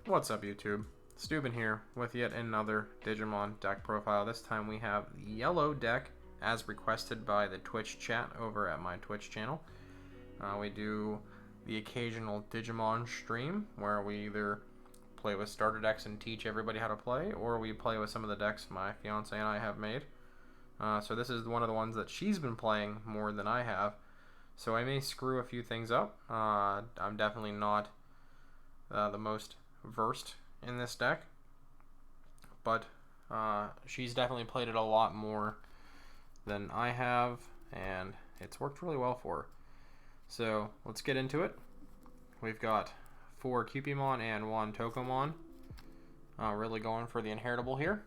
What's up, YouTube? Steuben here with yet another Digimon deck profile. This time we have the yellow deck as requested by the Twitch chat over at my Twitch channel. We do the occasional Digimon stream where we either play with starter decks and teach everybody how to play, or we play with some of the decks my fiance and I have made. So this is one of the ones that she's been playing more than I have. So I may screw a few things up. I'm definitely not the most versed in this deck, but she's definitely played it a lot more than I have, and it's worked really well for her. So let's get into it. We've got 4 Cupimon and 1 Tokomon. Really going for the inheritable here.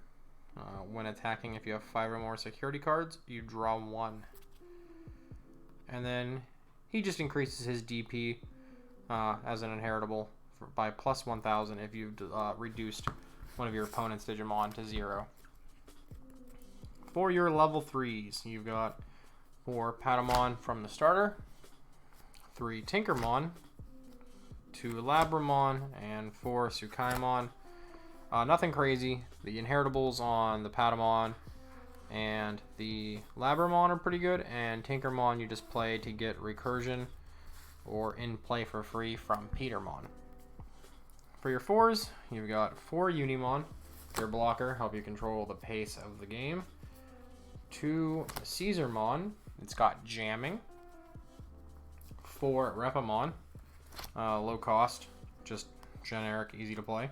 When attacking, if you have 5 or more security cards, you draw 1. And then he just increases his DP as an inheritable by plus 1,000 if you've reduced one of your opponent's Digimon to 0. For your level 3s, you've got 4 Patamon from the starter, 3 Tinkermon, 2 Labramon, and 4 Tsukaimon. Nothing crazy. The inheritables on the Patamon and the Labramon are pretty good, and Tinkermon you just play to get recursion or in play for free from Petermon. For your 4s, you've got 4 Unimon, your blocker, help you control the pace of the game. 2 Caesarmon, it's got jamming. 4 Repamon, low cost, just generic, easy to play.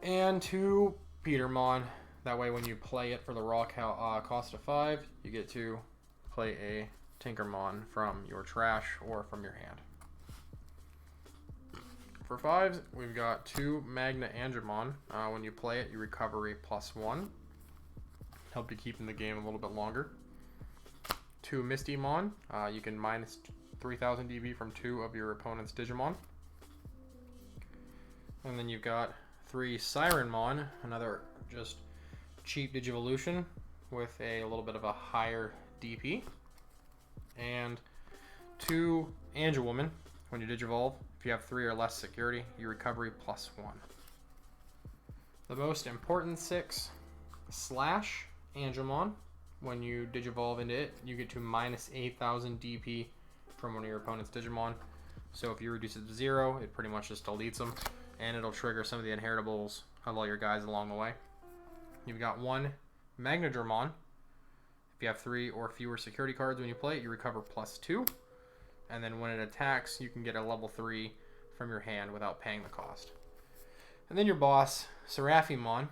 And 2 Petermon, that way when you play it for the raw cost of 5, you get to play a Tinkermon from your trash or from your hand. For 5s, we've got 2 Magna Angemon. When you play it, you recovery plus 1. Help you keep in the game a little bit longer. 2 Mistymon. You can minus 3,000 DB from 2 of your opponent's Digimon. And then you've got 3 Sirenmon, another just cheap Digivolution with a little bit of a higher DP. And 2 Angelwoman. When you Digivolve, if you have 3 or less security, you recovery plus 1. The most important 6, Slash Angemon. When you Digivolve into it, you get to minus 8,000 DP from one of your opponent's Digimon. So if you reduce it to 0, it pretty much just deletes them, and it'll trigger some of the inheritables of all your guys along the way. You've got 1 Magnadramon. If you have 3 or fewer security cards when you play it, you recover plus 2. And then when it attacks, you can get a level 3 from your hand without paying the cost. And then your boss, Seraphimon.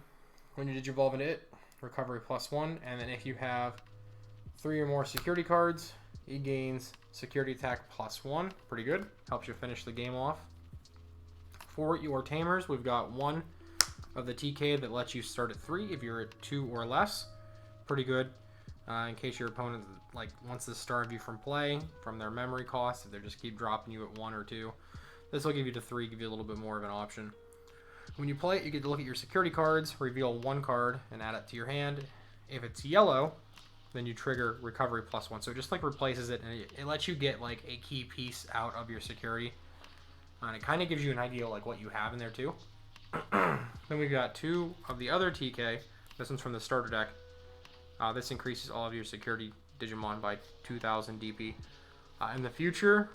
When you Digivolve into it, recovery plus 1. And then if you have 3 or more security cards, he gains security attack plus 1. Pretty good. Helps you finish the game off. For your Tamers, we've got 1 of the TK that lets you start at 3 if you're at 2 or less. Pretty good. In case your opponent wants to starve you from play, from their memory cost, if they just keep dropping you at 1 or 2. This will give you to 3, give you a little bit more of an option. When you play it, you get to look at your security cards, reveal 1 card, and add it to your hand. If it's yellow, then you trigger recovery plus 1. So it just replaces it, and it lets you get a key piece out of your security. And it kind of gives you an idea what you have in there too. Then we've got 2 of the other TK. This one's from the starter deck. This increases all of your security Digimon by 2,000 DP. In the future,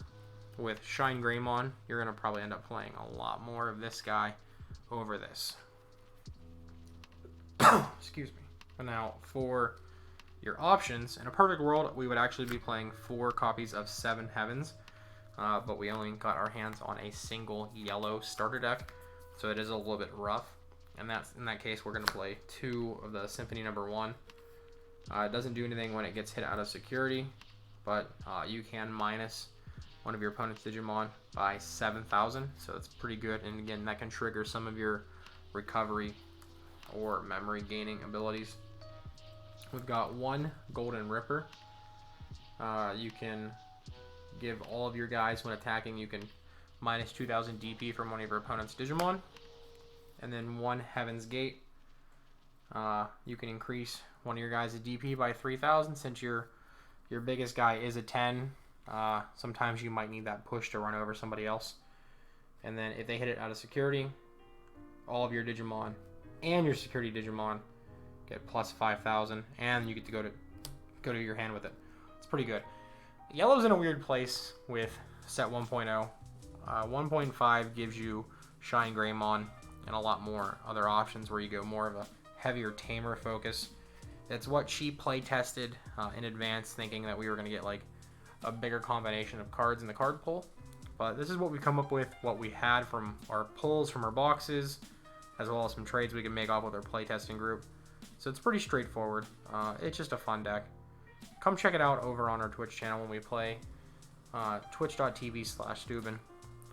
with Shine Greymon, you're going to probably end up playing a lot more of this guy over this. Excuse me. And now, for your options, in a perfect world, we would actually be playing 4 copies of 7 Heavens. But we only got our hands on a single yellow starter deck, so it is a little bit rough. And in that case, we're going to play 2 of the Symphony number 1. It doesn't do anything when it gets hit out of security, but you can minus one of your opponent's Digimon by 7,000, so it's pretty good. And again, that can trigger some of your recovery or memory gaining abilities. We've got 1 Golden Ripper. You can give all of your guys, when attacking, you can minus 2,000 DP from one of your opponent's Digimon. And then 1 Heaven's Gate. You can increase one of your guys' DP by 3,000 since your biggest guy is a 10. Sometimes you might need that push to run over somebody else. And then if they hit it out of security, all of your Digimon and your security Digimon get plus 5,000, and you get to go to your hand with it. It's pretty good. Yellow's in a weird place with set 1.0. 1.5 gives you Shine Greymon and a lot more other options where you go more of a heavier tamer focus. It's what she play tested in advance, thinking that we were going to get like a bigger combination of cards in the card pull. But this is what we come up with, what we had from our pulls from our boxes, as well as some trades we can make off with our playtesting group. So it's pretty straightforward. It's just a fun deck. Come check it out over on our Twitch channel when we play, twitch.tv/Steuben.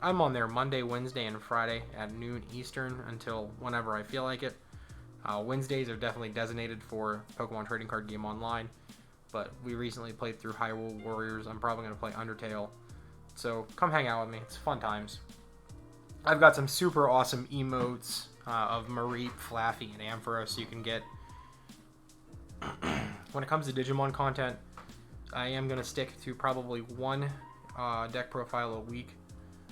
I'm on there Monday, Wednesday, and Friday at noon Eastern until whenever I feel like it. Wednesdays are definitely designated for Pokemon Trading Card Game Online, but we recently played through Hyrule Warriors. I'm probably going to play Undertale, so come hang out with me. It's fun times. I've got some super awesome emotes of Mareep, Flaffy, and Ampharos you can get. When it comes to Digimon content, I am going to stick to probably one deck profile a week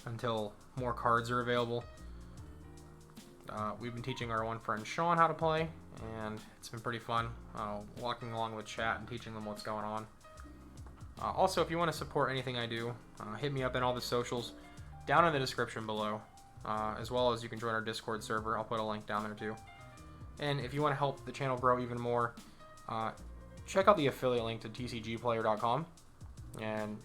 until more cards are available. We've been teaching our one friend Sean how to play, and it's been pretty fun walking along with chat and teaching them what's going on. Also, if you want to support anything I do, hit me up in all the socials down in the description below, as well as you can join our Discord server. I'll put a link down there too. And if you want to help the channel grow even more, check out the affiliate link to TCGplayer.com and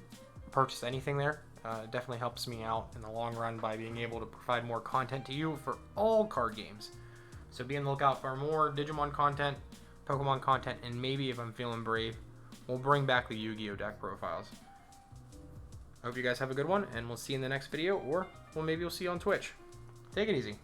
purchase anything there. It definitely helps me out in the long run by being able to provide more content to you for all card games. So be on the lookout for more Digimon content, Pokemon content, and maybe if I'm feeling brave, we'll bring back the Yu-Gi-Oh! Deck profiles. I hope you guys have a good one, and we'll see you in the next video, or well, maybe we'll see you on Twitch. Take it easy.